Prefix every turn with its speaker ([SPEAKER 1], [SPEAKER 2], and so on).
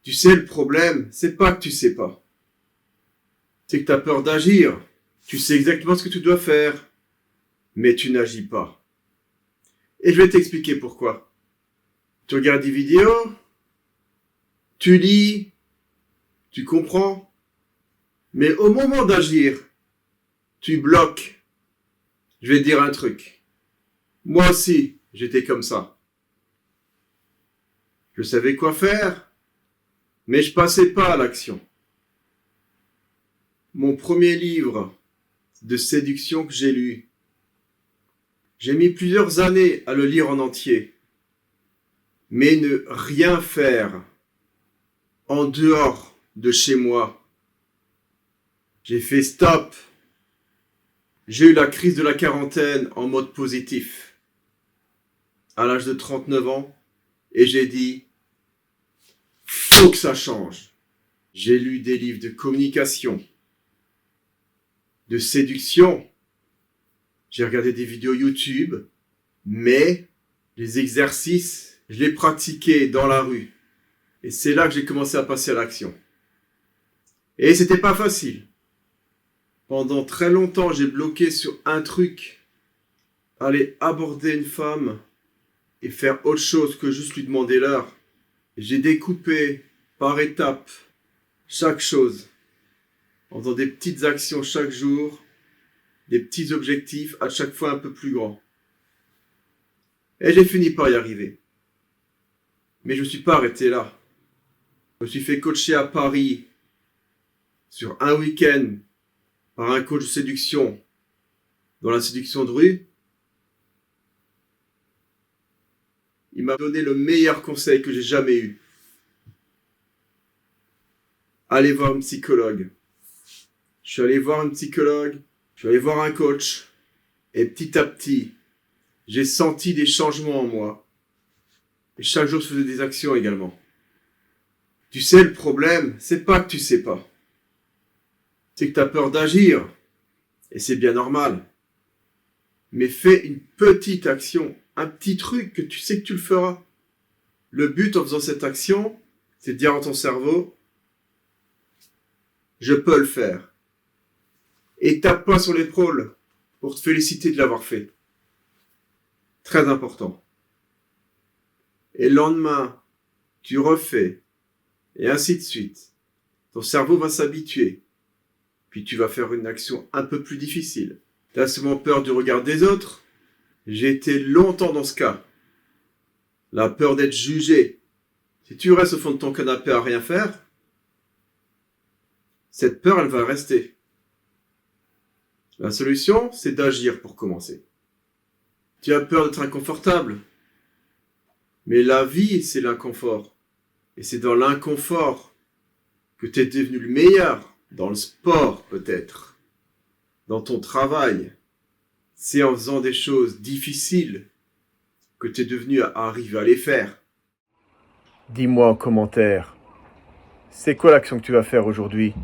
[SPEAKER 1] Tu sais, le problème, c'est pas que tu sais pas. C'est que tu as peur d'agir. Tu sais exactement ce que tu dois faire, mais tu n'agis pas. Et je vais t'expliquer pourquoi. Tu regardes des vidéos, tu lis, tu comprends, mais au moment d'agir, tu bloques. Je vais te dire un truc. Moi aussi, j'étais comme ça. Je savais quoi faire, mais je passais pas à l'action. Mon premier livre de séduction que j'ai lu, j'ai mis plusieurs années à le lire en entier. Mais ne rien faire en dehors de chez moi. J'ai fait stop. J'ai eu la crise de la quarantaine en mode positif. À l'âge de 39 ans. Et j'ai dit, faut que ça change. J'ai lu des livres de communication, de séduction. J'ai regardé des vidéos YouTube. Mais les exercices, je les pratiquais dans la rue. Et c'est là que j'ai commencé à passer à l'action. Et c'était pas facile. Pendant très longtemps, j'ai bloqué sur un truc. Aller aborder une femme et faire autre chose que juste lui demander l'heure. J'ai découpé par étapes chaque chose. En faisant des petites actions chaque jour, des petits objectifs à chaque fois un peu plus grands. Et j'ai fini par y arriver. Mais je ne suis pas arrêté là. Je me suis fait coacher à Paris sur un week-end par un coach de séduction dans la séduction de rue. Il m'a donné le meilleur conseil que j'ai jamais eu. Allez voir un psychologue. Je suis allé voir un psychologue, je suis allé voir un coach, et petit à petit, j'ai senti des changements en moi. Et chaque jour, je faisais des actions également. Tu sais, le problème, c'est pas que tu sais pas. C'est que tu as peur d'agir. Et c'est bien normal. Mais fais une petite action, un petit truc que tu sais que tu le feras. Le but en faisant cette action, c'est de dire à ton cerveau, je peux le faire. Et tape pas sur l'épaule pour te féliciter de l'avoir fait. Très important. Et le lendemain, tu refais. Et ainsi de suite. Ton cerveau va s'habituer. Puis tu vas faire une action un peu plus difficile. Tu as souvent peur du regard des autres. J'ai été longtemps dans ce cas. La peur d'être jugé. Si tu restes au fond de ton canapé à rien faire, cette peur, elle va rester. La solution, c'est d'agir pour commencer. Tu as peur d'être inconfortable. Mais la vie, c'est l'inconfort. Et c'est dans l'inconfort que tu es devenu le meilleur. Dans le sport, peut-être. Dans ton travail. C'est en faisant des choses difficiles que tu es devenu à arriver à les faire.
[SPEAKER 2] Dis-moi en commentaire, c'est quoi l'action que tu vas faire aujourd'hui ?